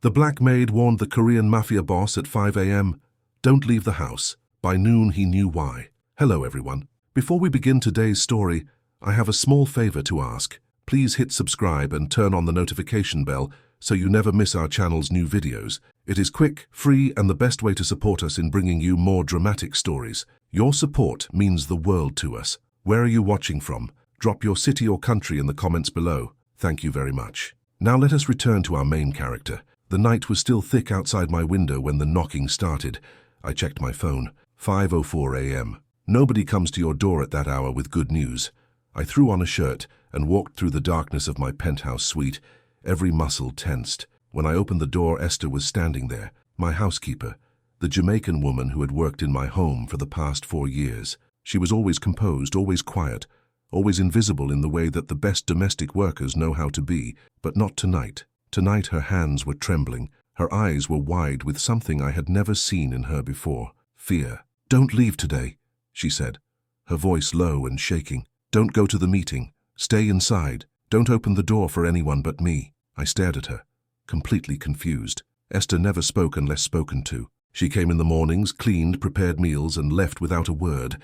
The Black Maid warned the Korean Mafia boss at 5 a.m. Don't leave the house. By noon, he knew why. Hello, everyone. Before we begin today's story, I have a small favor to ask. Please hit subscribe and turn on the notification bell so you never miss our channel's new videos. It is quick, free, and the best way to support us in bringing you more dramatic stories. Your support means the world to us. Where are you watching from? Drop your city or country in the comments below. Thank you very much. Now let us return to our main character. The night was still thick outside my window when the knocking started. I checked my phone. 5:04 a.m. Nobody comes to your door at that hour with good news. I threw on a shirt and walked through the darkness of my penthouse suite, every muscle tensed. When I opened the door, Esther was standing there, my housekeeper, the Jamaican woman who had worked in my home for the past 4 years. She was always composed, always quiet, always invisible in the way that the best domestic workers know how to be, but not tonight. Tonight her hands were trembling, her eyes were wide with something I had never seen in her before. Fear. "Don't leave today," she said, her voice low and shaking. "Don't go to the meeting. Stay inside. Don't open the door for anyone but me." I stared at her, completely confused. Esther never spoke unless spoken to. She came in the mornings, cleaned, prepared meals, and left without a word.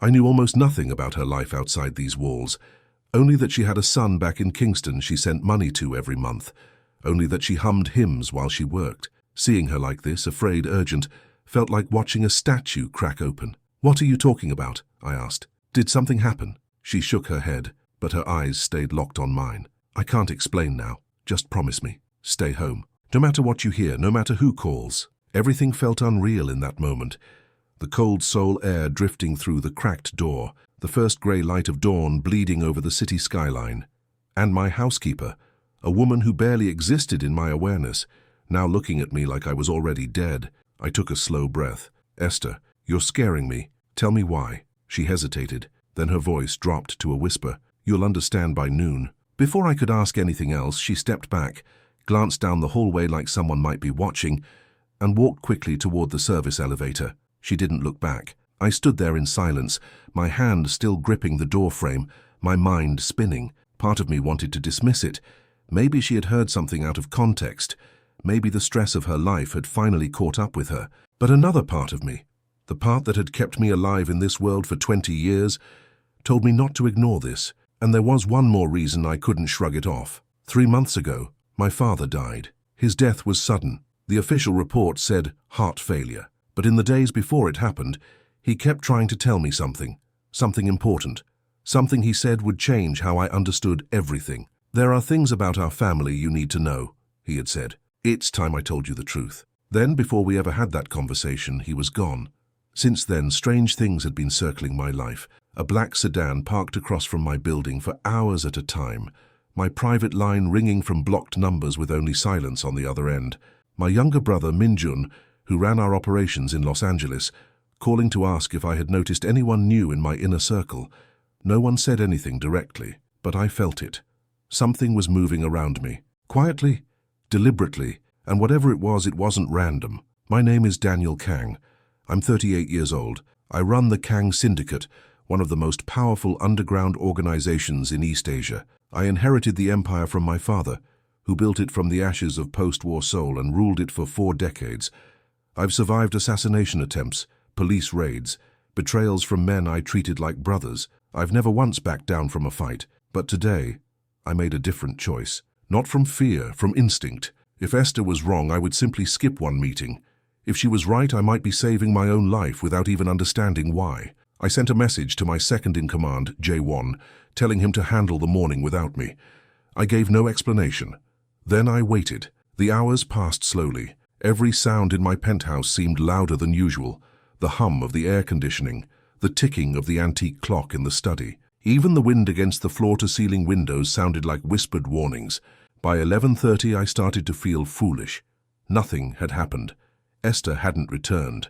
I knew almost nothing about her life outside these walls, only that she had a son back in Kingston she sent money to every month, only that she hummed hymns while she worked. Seeing her like this, afraid, urgent, felt like watching a statue crack open. "What are you talking about?" I asked. "Did something happen?" She shook her head, but her eyes stayed locked on mine. "I can't explain now. Just promise me. Stay home. No matter what you hear, no matter who calls." Everything felt unreal in that moment. The cold Seoul air drifting through the cracked door, the first grey light of dawn bleeding over the city skyline. And my housekeeper, a woman who barely existed in my awareness, now looking at me like I was already dead. I took a slow breath. "Esther, you're scaring me. Tell me why." She hesitated, then her voice dropped to a whisper. "You'll understand by noon." Before I could ask anything else, she stepped back, glanced down the hallway like someone might be watching, and walked quickly toward the service elevator. She didn't look back. I stood there in silence, my hand still gripping the door frame, my mind spinning. Part of me wanted to dismiss it. Maybe she had heard something out of context. Maybe the stress of her life had finally caught up with her. But another part of me, the part that had kept me alive in this world for 20 years, told me not to ignore this. And there was one more reason I couldn't shrug it off. 3 months ago, my father died. His death was sudden. The official report said heart failure. But in the days before it happened, he kept trying to tell me something important, something he said would change how I understood everything. "There are things about our family you need to know," he had said. "It's time I told you the truth." Then, before we ever had that conversation, he was gone. Since then, strange things had been circling my life. A black sedan parked across from my building for hours at a time, my private line ringing from blocked numbers with only silence on the other end. My younger brother, Minjun, who ran our operations in Los Angeles, calling to ask if I had noticed anyone new in my inner circle. No one said anything directly, but I felt it. Something was moving around me, quietly, deliberately, and whatever it wasn't random. My name is Daniel Kang. I'm 38 years old. I run the Kang Syndicate, one of the most powerful underground organizations in East Asia. I inherited the empire from my father, who built it from the ashes of post-war Seoul and ruled it for 4 decades. I've survived assassination attempts, police raids, betrayals from men I treated like brothers. I've never once backed down from a fight. But today, I made a different choice. Not from fear, from instinct. If Esther was wrong, I would simply skip one meeting. If she was right, I might be saving my own life without even understanding why. I sent a message to my second-in-command, J1, telling him to handle the morning without me. I gave no explanation. Then I waited. The hours passed slowly. Every sound in my penthouse seemed louder than usual. The hum of the air conditioning, the ticking of the antique clock in the study. Even the wind against the floor-to-ceiling windows sounded like whispered warnings. By 11:30, I started to feel foolish. Nothing had happened. Esther hadn't returned.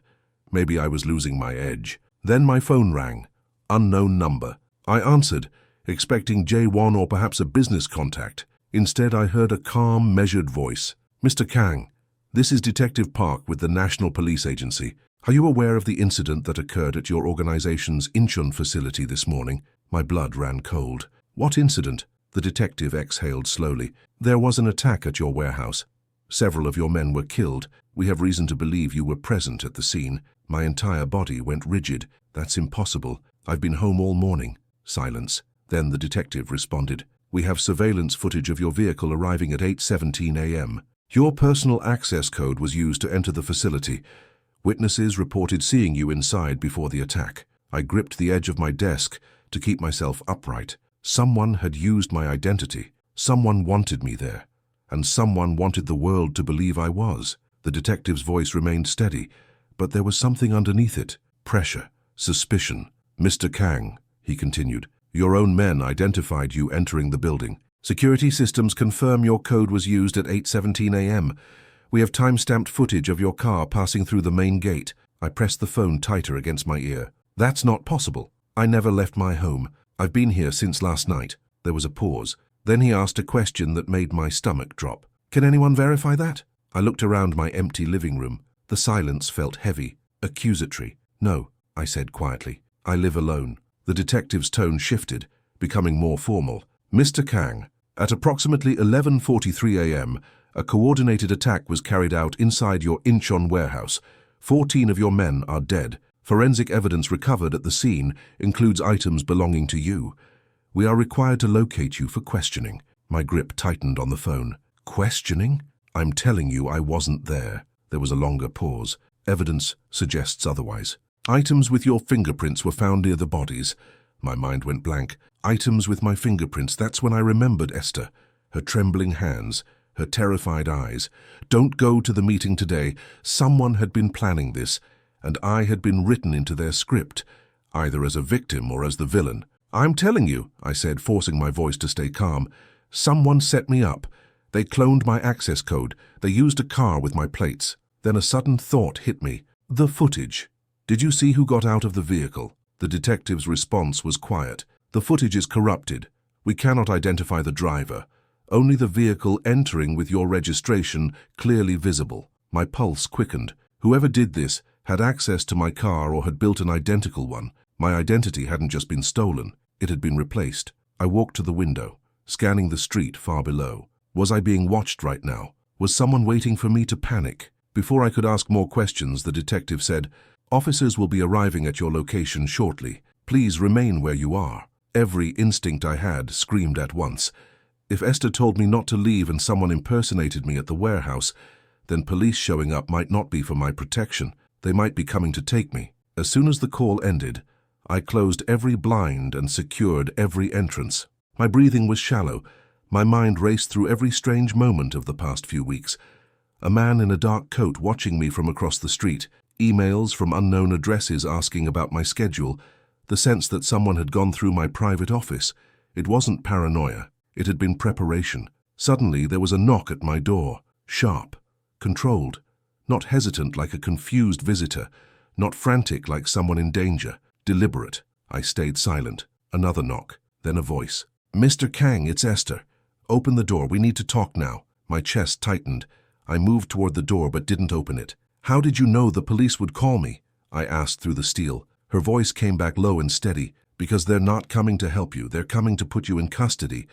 Maybe I was losing my edge. Then my phone rang. Unknown number. I answered, expecting J1 or perhaps a business contact. Instead, I heard a calm, measured voice. "Mr. Kang, this is Detective Park with the National Police Agency. Are you aware of the incident that occurred at your organization's Incheon facility this morning?" My blood ran cold. "What incident?" The detective exhaled slowly. "There was an attack at your warehouse. Several of your men were killed. We have reason to believe you were present at the scene. My entire body went rigid. That's impossible. I've been home all morning. Silence. Then the detective responded. We have surveillance footage of your vehicle arriving at 8:17 a.m. Your personal access code was used to enter the facility. Witnesses reported seeing you inside before the attack. I gripped the edge of my desk to keep myself upright. Someone had used my identity. Someone wanted me there. And someone wanted the world to believe I was. The detective's voice remained steady, but there was something underneath it. Pressure. Suspicion. Mr. Kang, he continued, your own men identified you entering the building. Security systems confirm your code was used at 8:17 a.m. We have time-stamped footage of your car passing through the main gate. I pressed the phone tighter against my ear. That's not possible. I never left my home. I've been here since last night. There was a pause. Then he asked a question that made my stomach drop. Can anyone verify that? I looked around my empty living room. The silence felt heavy, accusatory. No, I said quietly. I live alone. The detective's tone shifted, becoming more formal. Mr. Kang, at approximately 11:43 a.m., a coordinated attack was carried out inside your Incheon warehouse. 14 of your men are dead. Forensic evidence recovered at the scene includes items belonging to you. We are required to locate you for questioning. My grip tightened on the phone. Questioning? I'm telling you I wasn't there. There was a longer pause. Evidence suggests otherwise. Items with your fingerprints were found near the bodies. My mind went blank. Items with my fingerprints, that's when I remembered Esther. Her trembling hands, her terrified eyes. Don't go to the meeting today. Someone had been planning this, and I had been written into their script, either as a victim or as the villain. I'm telling you, I said, forcing my voice to stay calm. Someone set me up. They cloned my access code. They used a car with my plates. Then a sudden thought hit me. The footage. Did you see who got out of the vehicle? The detective's response was quiet. The footage is corrupted. We cannot identify the driver. Only the vehicle entering with your registration clearly visible. My pulse quickened. Whoever did this had access to my car or had built an identical one. My identity hadn't just been stolen. It had been replaced. I walked to the window, scanning the street far below. Was I being watched right now? Was someone waiting for me to panic? Before I could ask more questions, the detective said, Officers will be arriving at your location shortly. Please remain where you are. Every instinct I had screamed at once. If Esther told me not to leave and someone impersonated me at the warehouse, then police showing up might not be for my protection. They might be coming to take me. As soon as the call ended, I closed every blind and secured every entrance. My breathing was shallow. My mind raced through every strange moment of the past few weeks. A man in a dark coat watching me from across the street, emails from unknown addresses asking about my schedule, the sense that someone had gone through my private office. It wasn't paranoia. It had been preparation. Suddenly there was a knock at my door, sharp, controlled, not hesitant like a confused visitor, not frantic like someone in danger, deliberate. I stayed silent. Another knock, then a voice. Mr. Kang, it's Esther. Open the door, we need to talk now. My chest tightened. I moved toward the door but didn't open it. How did you know the police would call me? I asked through the steel. Her voice came back low and steady. Because they're not coming to help you, they're coming to put you in custody.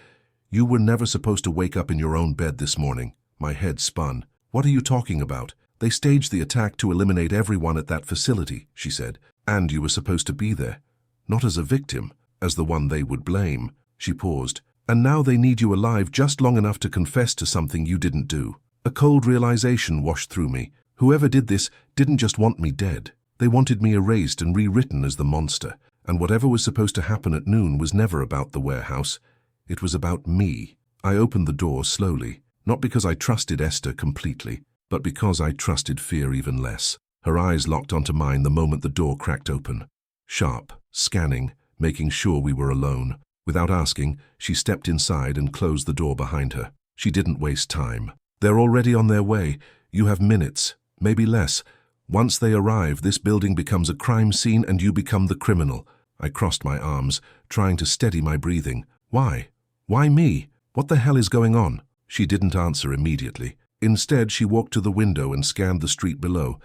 You were never supposed to wake up in your own bed this morning. My head spun. What are you talking about? They staged the attack to eliminate everyone at that facility, she said. And you were supposed to be there. Not as a victim, as the one they would blame. She paused. And now they need you alive just long enough to confess to something you didn't do. A cold realization washed through me. Whoever did this didn't just want me dead. They wanted me erased and rewritten as the monster. And whatever was supposed to happen at noon was never about the warehouse. It was about me. I opened the door slowly, not because I trusted Esther completely, but because I trusted fear even less. Her eyes locked onto mine the moment the door cracked open. Sharp, scanning, making sure we were alone. Without asking, she stepped inside and closed the door behind her. She didn't waste time. They're already on their way. You have minutes, maybe less. Once they arrive, this building becomes a crime scene and you become the criminal. I crossed my arms, trying to steady my breathing. Why? Why me? What the hell is going on? She didn't answer immediately. Instead, she walked to the window and scanned the street below.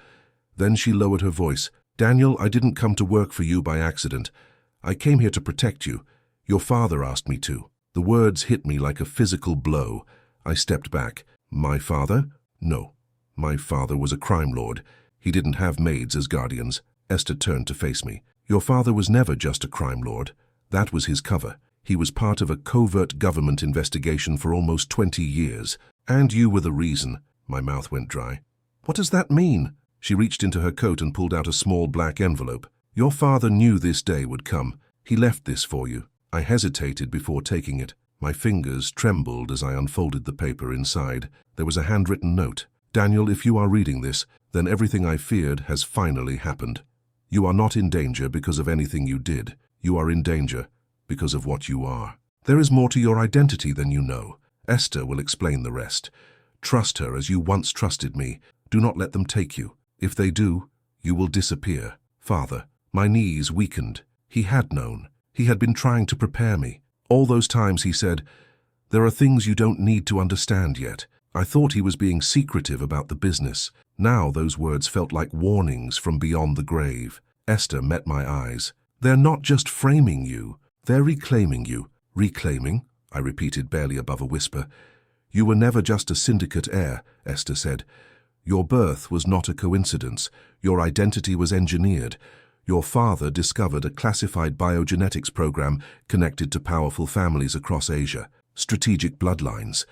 Then she lowered her voice. Daniel, I didn't come to work for you by accident. I came here to protect you. Your father asked me to. The words hit me like a physical blow. I stepped back. My father? No. My father was a crime lord. He didn't have maids as guardians. Esther turned to face me. Your father was never just a crime lord. That was his cover. He was part of a covert government investigation for almost 20 years. And you were the reason. My mouth went dry. What does that mean? She reached into her coat and pulled out a small black envelope. Your father knew this day would come. He left this for you. I hesitated before taking it. My fingers trembled as I unfolded the paper inside. There was a handwritten note. Daniel, if you are reading this, then everything I feared has finally happened. You are not in danger because of anything you did. You are in danger because of what you are. There is more to your identity than you know. Esther will explain the rest. Trust her as you once trusted me. Do not let them take you. If they do, you will disappear. Father, my knees weakened. He had known. He had been trying to prepare me. All those times he said, "There are things you don't need to understand yet." I thought he was being secretive about the business. Now those words felt like warnings from beyond the grave. Esther met my eyes. They're not just framing you. They're reclaiming you. Reclaiming? I repeated barely above a whisper. You were never just a syndicate heir, Esther said. Your birth was not a coincidence. Your identity was engineered. Your father discovered a classified biogenetics program connected to powerful families across Asia, strategic bloodlines.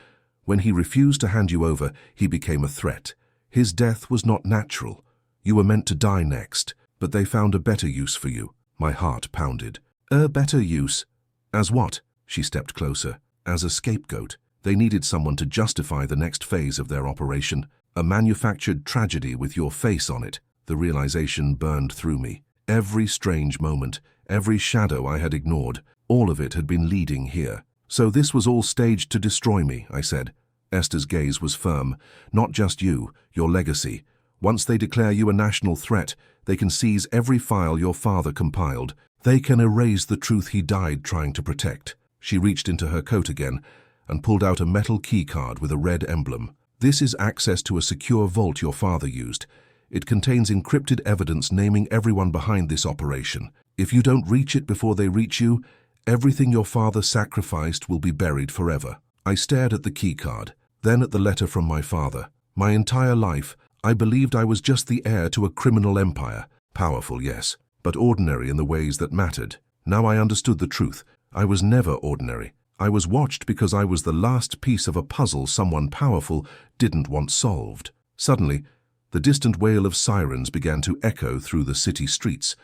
When he refused to hand you over, he became a threat. His death was not natural. You were meant to die next, but they found a better use for you. My heart pounded. A better use? As what? She stepped closer. As a scapegoat. They needed someone to justify the next phase of their operation. A manufactured tragedy with your face on it. The realization burned through me. Every strange moment, every shadow I had ignored, all of it had been leading here. So this was all staged to destroy me, I said. Esther's gaze was firm. Not just you, your legacy. Once they declare you a national threat, they can seize every file your father compiled. They can erase the truth he died trying to protect. She reached into her coat again and pulled out a metal key card with a red emblem. This is access to a secure vault your father used. It contains encrypted evidence naming everyone behind this operation. If you don't reach it before they reach you, everything your father sacrificed will be buried forever. I stared at the key card, then at the letter from my father. My entire life, I believed I was just the heir to a criminal empire. Powerful, yes, but ordinary in the ways that mattered. Now I understood the truth. I was never ordinary. I was watched because I was the last piece of a puzzle someone powerful didn't want solved. Suddenly, the distant wail of sirens began to echo through the city streets.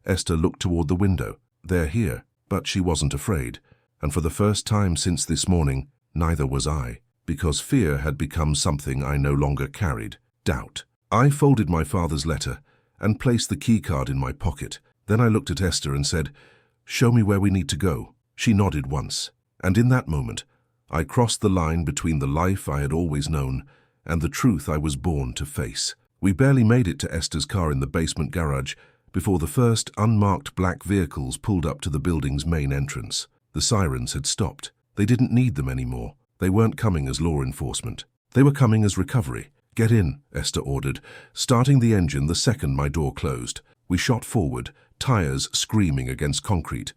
Esther looked toward the window. They're here. But she wasn't afraid. And for the first time since this morning, neither was I. Because fear had become something I no longer carried. Doubt. I folded my father's letter and placed the key card in my pocket. Then I looked at Esther and said, "Show me where we need to go." She nodded once. And in that moment, I crossed the line between the life I had always known and the truth I was born to face. We barely made it to Esther's car in the basement garage before the first unmarked black vehicles pulled up to the building's main entrance. The sirens had stopped. They didn't need them anymore. They weren't coming as law enforcement. They were coming as recovery. "Get in," Esther ordered, starting the engine the second my door closed. We shot forward, tires screaming against concrete.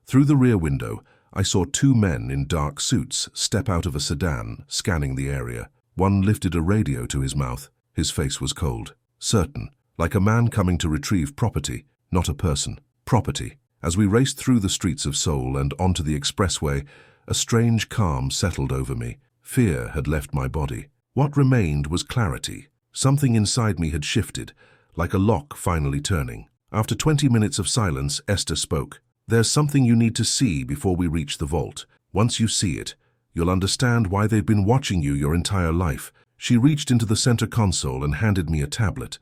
Through the rear window, I saw two men in dark suits step out of a sedan, scanning the area. One lifted a radio to his mouth. His face was cold, certain, like a man coming to retrieve property, not a person. Property. As we raced through the streets of Seoul and onto the expressway, a strange calm settled over me. Fear had left my body. What remained was clarity. Something inside me had shifted, like a lock finally turning. After 20 minutes of silence, Esther spoke. "There's something you need to see before we reach the vault. Once you see it, you'll understand why they've been watching you your entire life." She reached into the center console and handed me a tablet.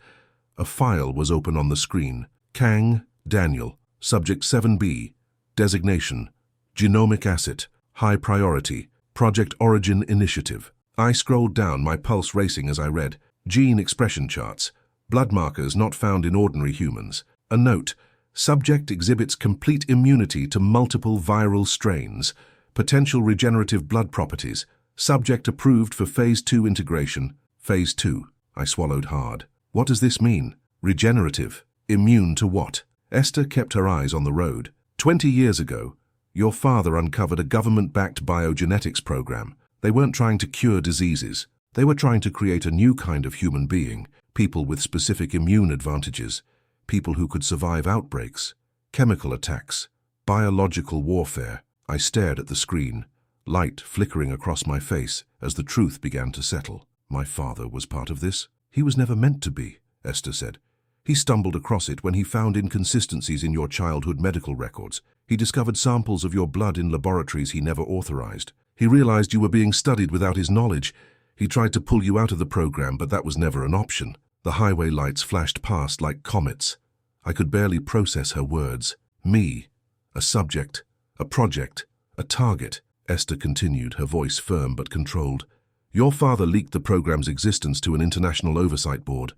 A file was open on the screen. Kang, Daniel, Subject 7B, Designation, Genomic Asset, High Priority, Project Origin Initiative. I scrolled down, my pulse racing as I read. Gene expression charts, blood markers not found in ordinary humans. A note, subject exhibits complete immunity to multiple viral strains, potential regenerative blood properties, subject approved for Phase 2 integration. Phase 2. I swallowed hard. What does this mean? Regenerative. Immune to what? Esther kept her eyes on the road. 20 years ago, your father uncovered a government-backed biogenetics program. They weren't trying to cure diseases. They were trying to create a new kind of human being, people with specific immune advantages, people who could survive outbreaks, chemical attacks, biological warfare. I stared at the screen, light flickering across my face as the truth began to settle. My father was part of this. He was never meant to be, Esther said. He stumbled across it when he found inconsistencies in your childhood medical records. He discovered samples of your blood in laboratories he never authorized. He realized you were being studied without his knowledge. He tried to pull you out of the program, but that was never an option. The highway lights flashed past like comets. I could barely process her words. Me, a subject, a project, a target, Esther continued, her voice firm but controlled. Your father leaked the program's existence to an international oversight board.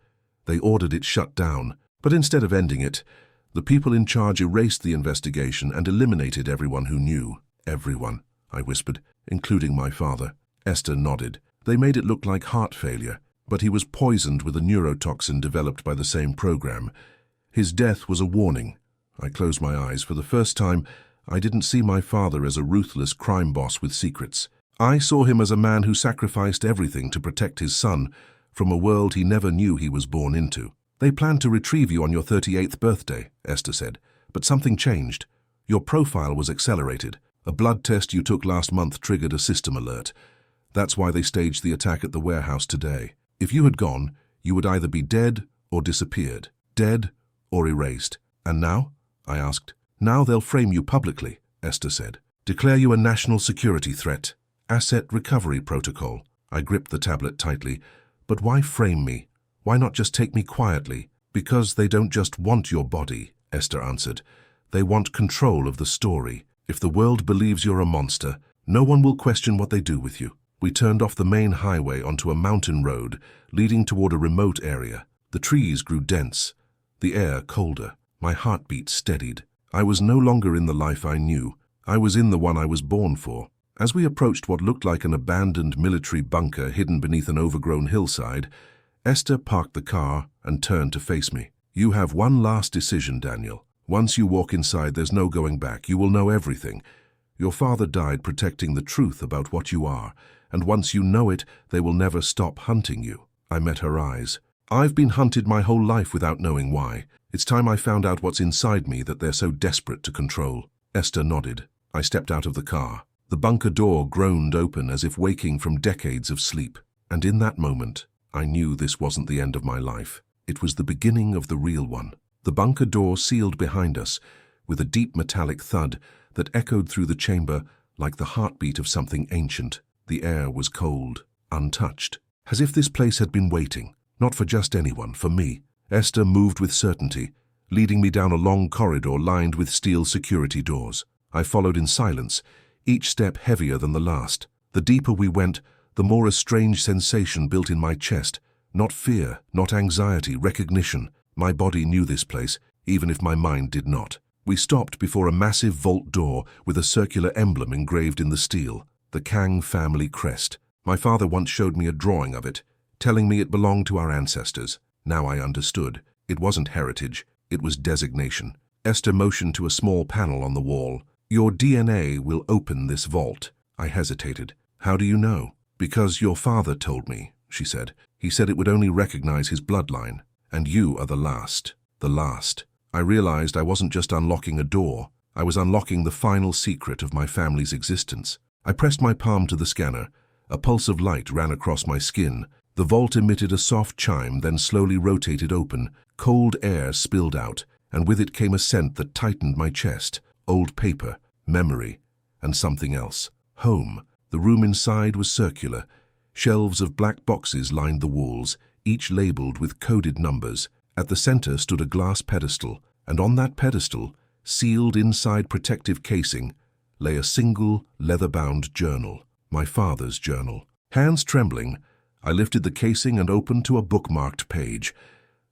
They ordered it shut down, but instead of ending it, the people in charge erased the investigation and eliminated everyone who knew. Everyone, I whispered, including my father. Esther nodded. They made it look like heart failure, but he was poisoned with a neurotoxin developed by the same program. His death was a warning. I closed my eyes. For the first time, I didn't see my father as a ruthless crime boss with secrets. I saw him as a man who sacrificed everything to protect his son from a world he never knew he was born into. They planned to retrieve you on your 38th birthday, Esther said, but something changed. Your profile was accelerated. A blood test you took last month triggered a system alert. That's why they staged the attack at the warehouse today. If you had gone, you would either be dead or disappeared, dead or erased. And now? I asked. Now they'll frame you publicly, Esther said. Declare you a national security threat. Asset recovery protocol. I gripped the tablet tightly. But why frame me? Why not just take me quietly? Because they don't just want your body, Esther answered. They want control of the story. If the world believes you're a monster, no one will question what they do with you. We turned off the main highway onto a mountain road leading toward a remote area. The trees grew dense, the air colder. My heartbeat steadied. I was no longer in the life I knew. I was in the one I was born for. As we approached what looked like an abandoned military bunker hidden beneath an overgrown hillside, Esther parked the car and turned to face me. You have one last decision, Daniel. Once you walk inside, there's no going back. You will know everything. Your father died protecting the truth about what you are, and once you know it, they will never stop hunting you. I met her eyes. I've been hunted my whole life without knowing why. It's time I found out what's inside me that they're so desperate to control. Esther nodded. I stepped out of the car. The bunker door groaned open as if waking from decades of sleep. And in that moment, I knew this wasn't the end of my life. It was the beginning of the real one. The bunker door sealed behind us, with a deep metallic thud that echoed through the chamber like the heartbeat of something ancient. The air was cold, untouched, as if this place had been waiting, not for just anyone, for me. Esther moved with certainty, leading me down a long corridor lined with steel security doors. I followed in silence, each step heavier than the last. The deeper we went, the more a strange sensation built in my chest. Not fear, not anxiety, recognition. My body knew this place, even if my mind did not. We stopped before a massive vault door with a circular emblem engraved in the steel, the Kang family crest. My father once showed me a drawing of it, telling me it belonged to our ancestors. Now I understood. It wasn't heritage, it was designation. Esther motioned to a small panel on the wall. Your DNA will open this vault. I hesitated. How do you know? Because your father told me, she said. He said it would only recognize his bloodline. And you are the last. The last. I realized I wasn't just unlocking a door. I was unlocking the final secret of my family's existence. I pressed my palm to the scanner. A pulse of light ran across my skin. The vault emitted a soft chime, then slowly rotated open. Cold air spilled out, and with it came a scent that tightened my chest. Old paper, memory, and something else. Home. The room inside was circular. Shelves of black boxes lined the walls, each labeled with coded numbers. At the center stood a glass pedestal, and on that pedestal, sealed inside protective casing, lay a single leather-bound journal, my father's journal. Hands trembling, I lifted the casing and opened to a bookmarked page.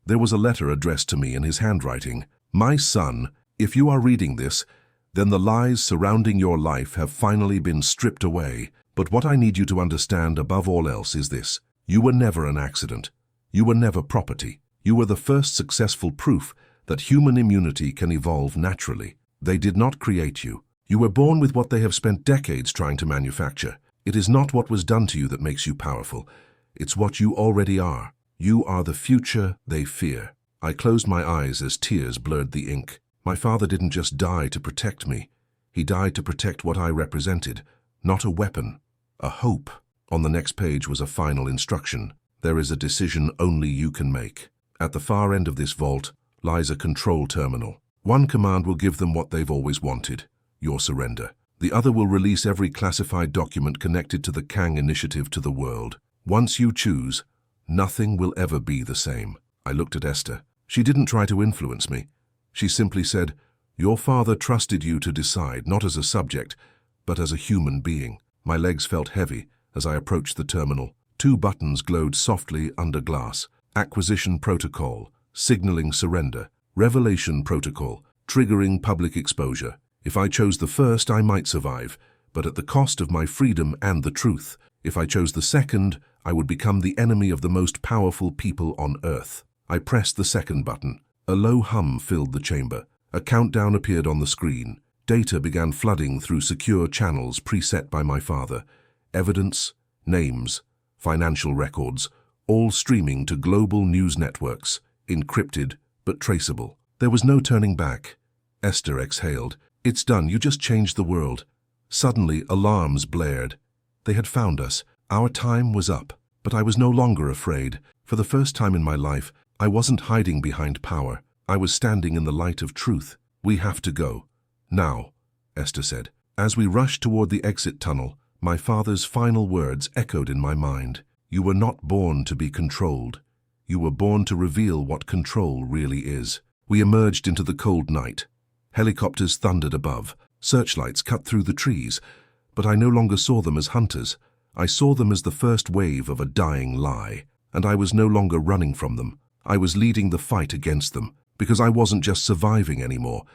There was a letter addressed to me in his handwriting. My son, if you are reading this, then the lies surrounding your life have finally been stripped away. But what I need you to understand above all else is this. You were never an accident. You were never property. You were the first successful proof that human immunity can evolve naturally. They did not create you. You were born with what they have spent decades trying to manufacture. It is not what was done to you that makes you powerful. It's what you already are. You are the future they fear. I closed my eyes as tears blurred the ink. My father didn't just die to protect me. He died to protect what I represented, not a weapon, a hope. On the next page was a final instruction. There is a decision only you can make. At the far end of this vault lies a control terminal. One command will give them what they've always wanted, your surrender. The other will release every classified document connected to the Kang initiative to the world. Once you choose, nothing will ever be the same. I looked at Esther. She didn't try to influence me. She simply said, "Your father trusted you to decide, not as a subject, but as a human being." My legs felt heavy as I approached the terminal. 2 buttons glowed softly under glass. Acquisition protocol, signaling surrender. Revelation protocol, triggering public exposure. If I chose the first, I might survive, but at the cost of my freedom and the truth. If I chose the second, I would become the enemy of the most powerful people on Earth. I pressed the second button. A low hum filled the chamber. A countdown appeared on the screen. Data began flooding through secure channels preset by my father. Evidence, names, financial records, all streaming to global news networks, encrypted but traceable. There was no turning back. Esther exhaled. "It's done, you just changed the world." Suddenly, alarms blared. They had found us. Our time was up. But I was no longer afraid. For the first time in my life, I wasn't hiding behind power. I was standing in the light of truth. "We have to go. Now," Esther said. As we rushed toward the exit tunnel, my father's final words echoed in my mind. "You were not born to be controlled. You were born to reveal what control really is." We emerged into the cold night. Helicopters thundered above. Searchlights cut through the trees. But I no longer saw them as hunters. I saw them as the first wave of a dying lie. And I was no longer running from them. I was leading the fight against them. Because I wasn't just surviving anymore.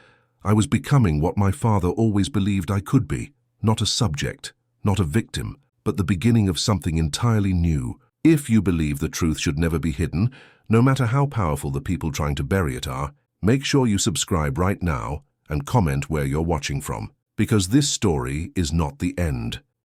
I was becoming what my father always believed I could be. Not a subject, not a victim, but the beginning of something entirely new. If you believe the truth should never be hidden, no matter how powerful the people trying to bury it are, make sure you subscribe right now and comment where you're watching from. Because this story is not the end.